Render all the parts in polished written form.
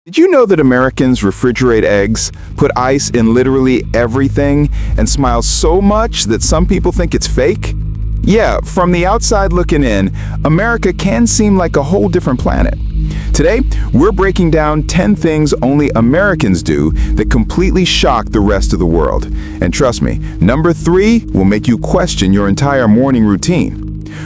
Did you know that Americans refrigerate eggs, put ice in literally everything, and smile so much that some people think it's fake? Yeah, from the outside looking in, America can seem like a whole different planet. Today, we're breaking down 10 things only Americans do that completely shock the rest of the world. And trust me, number 3 will make you question your entire morning routine.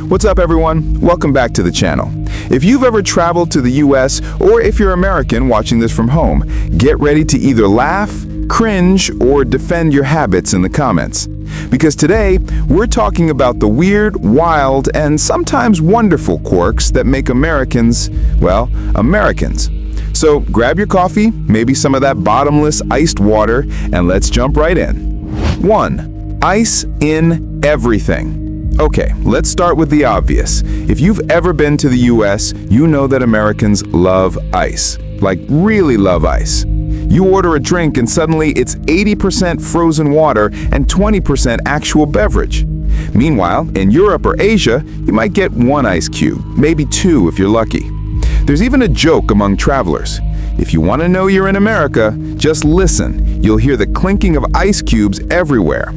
What's up, everyone? Welcome back to the channel. If you've ever traveled to the US, or if you're American watching this from home, get ready to either laugh, cringe, or defend your habits in the comments. Because today, we're talking about the weird, wild, and sometimes wonderful quirks that make Americans, well, Americans. So grab your coffee, maybe some of that bottomless iced water, and let's jump right in. 1. Ice in everything. Okay, let's start with the obvious. If you've ever been to the US, you know that Americans love ice. Like, really love ice. You order a drink and suddenly it's 80% frozen water and 20% actual beverage. Meanwhile, in Europe or Asia, you might get 1 ice cube, maybe 2 if you're lucky. There's even a joke among travelers. If you want to know you're in America, just listen. You'll hear the clinking of ice cubes everywhere.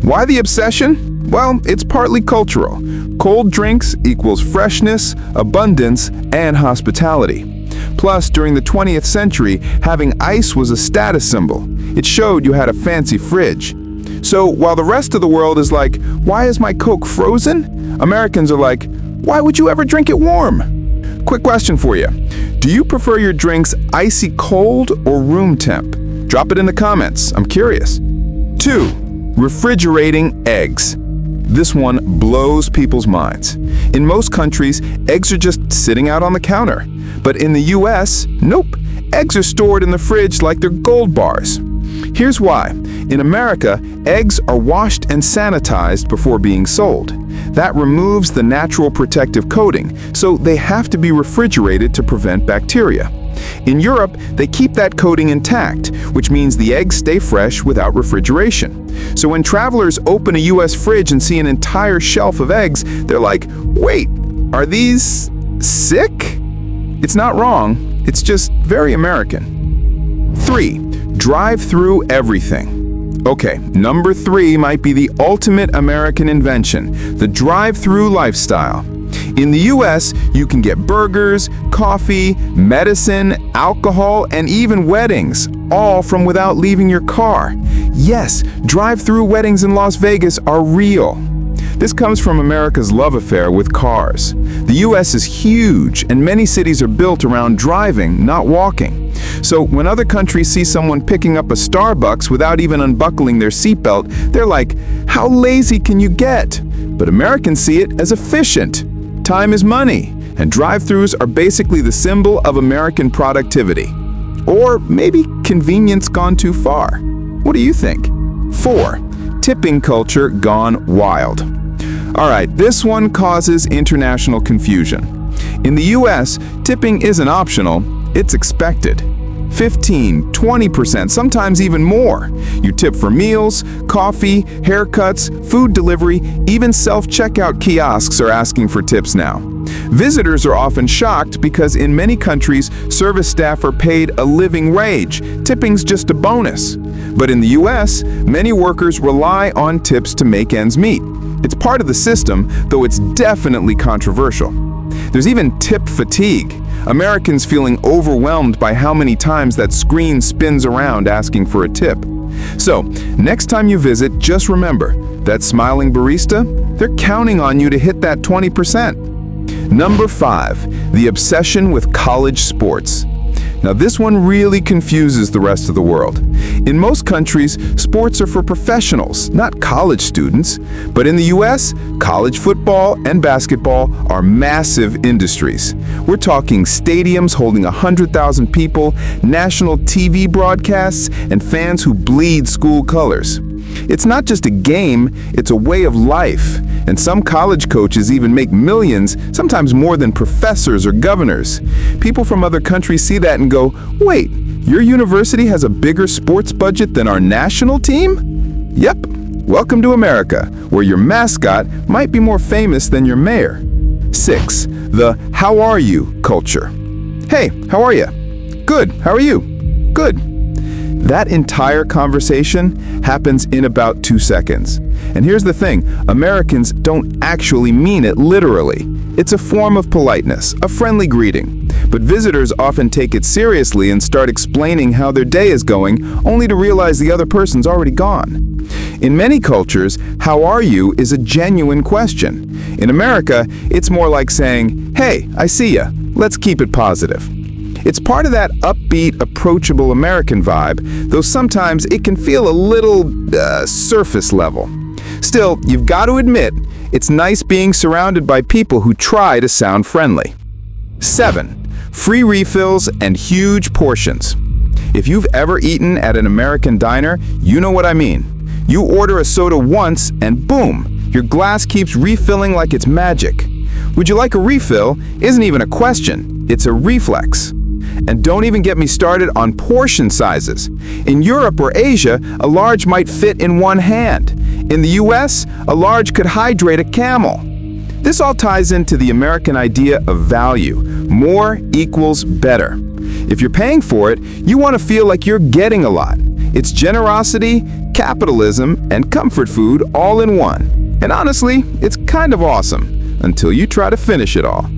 Why the obsession? Well, it's partly cultural. Cold drinks equals freshness, abundance, and hospitality. Plus, during the 20th century, having ice was a status symbol. It showed you had a fancy fridge. So while the rest of the world is like, why is my Coke frozen? Americans are like, why would you ever drink it warm? Quick question for you. Do you prefer your drinks icy cold or room temp? Drop it in the comments. I'm curious. 2. Refrigerating eggs. This one blows people's minds. In most countries, eggs are just sitting out on the counter. But in the US, nope. Eggs are stored in the fridge like they're gold bars. Here's why. In America, eggs are washed and sanitized before being sold. That removes the natural protective coating, so they have to be refrigerated to prevent bacteria. In Europe, they keep that coating intact, which means the eggs stay fresh without refrigeration. So when travelers open a US fridge and see an entire shelf of eggs, they're like, wait, are these sick? It's not wrong, it's just very American. 3. Drive through everything. Okay, number 3 might be the ultimate American invention, the drive-through lifestyle. In the US, you can get burgers, coffee, medicine, alcohol, and even weddings, all from without leaving your car. Yes, drive-through weddings in Las Vegas are real. This comes from America's love affair with cars. The US is huge, and many cities are built around driving, not walking. So when other countries see someone picking up a Starbucks without even unbuckling their seatbelt, they're like, how lazy can you get? But Americans see it as efficient. Time is money, and drive-thrus are basically the symbol of American productivity. Or maybe convenience gone too far. What do you think? 4. Tipping culture gone wild. All right, this one causes international confusion. In the US, tipping isn't optional, it's expected. 15, 20%, sometimes even more. You tip for meals, coffee, haircuts, food delivery, even self-checkout kiosks are asking for tips now. Visitors are often shocked because in many countries, service staff are paid a living wage. Tipping's just a bonus. But in the US, many workers rely on tips to make ends meet. It's part of the system, though it's definitely controversial. There's even tip fatigue. Americans feeling overwhelmed by how many times that screen spins around asking for a tip. So, next time you visit, just remember, that smiling barista, they're counting on you to hit that 20%. Number 5, the obsession with college sports. Now this one really confuses the rest of the world. In most countries, sports are for professionals, not college students. But in the US, college football and basketball are massive industries. We're talking stadiums holding 100,000 people, national TV broadcasts, and fans who bleed school colors. It's not just a game, it's a way of life. And some college coaches even make millions, sometimes more than professors or governors. People from other countries see that and go, wait, your university has a bigger sports budget than our national team? Yep, welcome to America, where your mascot might be more famous than your mayor. 6. The how are you culture. Hey, how are you? Good, how are you? Good. That entire conversation happens in about 2 seconds. And here's the thing, Americans don't actually mean it literally. It's a form of politeness, a friendly greeting. But visitors often take it seriously and start explaining how their day is going, only to realize the other person's already gone. In many cultures, how are you is a genuine question. In America, it's more like saying, hey, I see ya, let's keep it positive. It's part of that upbeat, approachable American vibe, though sometimes it can feel a little surface level. Still, you've got to admit, it's nice being surrounded by people who try to sound friendly. 7. Free refills and huge portions. If you've ever eaten at an American diner, you know what I mean. You order a soda once and boom, your glass keeps refilling like it's magic. Would you like a refill isn't even a question, it's a reflex. And don't even get me started on portion sizes. In Europe or Asia, a large might fit in one hand. In the US, a large could hydrate a camel. This all ties into the American idea of value. More equals better. If you're paying for it, you want to feel like you're getting a lot. It's generosity, capitalism, and comfort food all in one. And honestly, it's kind of awesome, until you try to finish it all.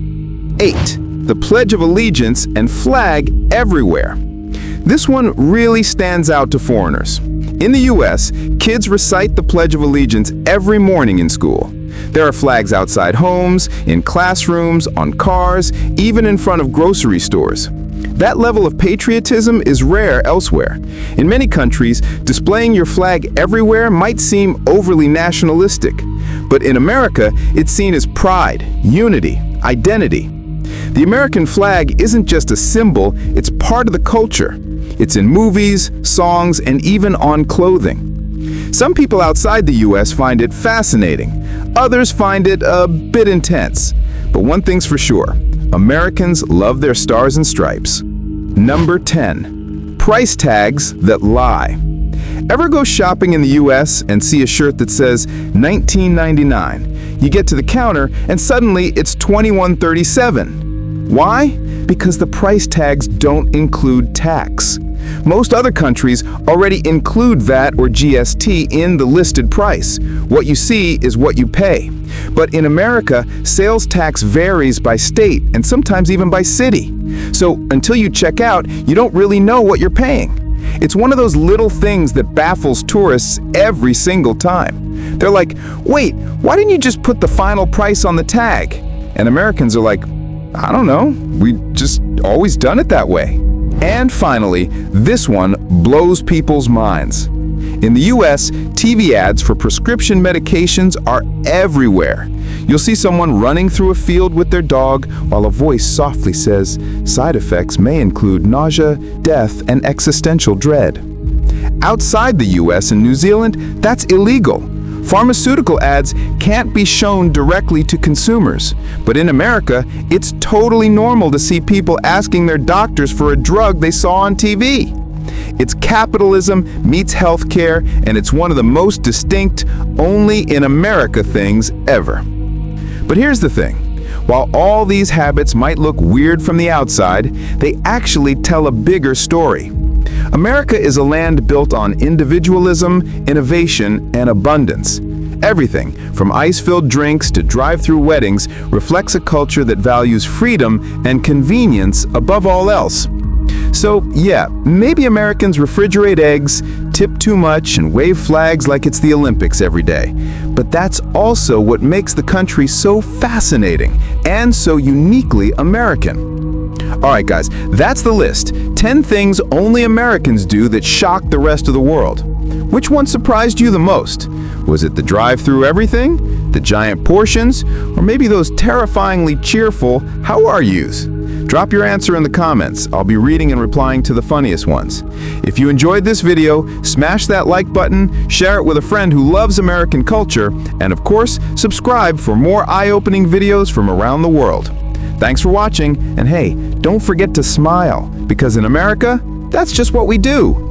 8. The Pledge of Allegiance and flag everywhere. This one really stands out to foreigners. In the US, kids recite the Pledge of Allegiance every morning in school. There are flags outside homes, in classrooms, on cars, even in front of grocery stores. That level of patriotism is rare elsewhere. In many countries, displaying your flag everywhere might seem overly nationalistic. But in America, it's seen as pride, unity, identity. The American flag isn't just a symbol, it's part of the culture. It's in movies, songs, and even on clothing. Some people outside the US find it fascinating. Others find it a bit intense. But one thing's for sure, Americans love their stars and stripes. Number 10. Price tags that lie. Ever go shopping in the US and see a shirt that says $19.99? You get to the counter and suddenly it's $21.37. Why? Because the price tags don't include tax. Most other countries already include VAT or GST in the listed price. What you see is what you pay. But in America, sales tax varies by state and sometimes even by city. So until you check out, you don't really know what you're paying. It's one of those little things that baffles tourists every single time. They're like, wait, why didn't you just put the final price on the tag? And Americans are like, I don't know, we just always done it that way. And finally, this one blows people's minds. In the US, TV ads for prescription medications are everywhere. You'll see someone running through a field with their dog while a voice softly says, side effects may include nausea, death, and existential dread. Outside the US and New Zealand, that's illegal. Pharmaceutical ads can't be shown directly to consumers. But in America, it's totally normal to see people asking their doctors for a drug they saw on TV. It's capitalism meets healthcare, and it's one of the most distinct, only in America things ever. But here's the thing. While all these habits might look weird from the outside, they actually tell a bigger story. America is a land built on individualism, innovation, and abundance. Everything, from ice-filled drinks to drive-through weddings, reflects a culture that values freedom and convenience above all else. So, yeah, maybe Americans refrigerate eggs, tip too much, and wave flags like it's the Olympics every day. But that's also what makes the country so fascinating and so uniquely American. Alright guys, that's the list. 10 things only Americans do that shock the rest of the world. Which one surprised you the most? Was it the drive-through everything? The giant portions? Or maybe those terrifyingly cheerful how are yous? Drop your answer in the comments. I'll be reading and replying to the funniest ones. If you enjoyed this video, smash that like button, share it with a friend who loves American culture, and of course, subscribe for more eye-opening videos from around the world. Thanks for watching, and hey, don't forget to smile, because in America, that's just what we do.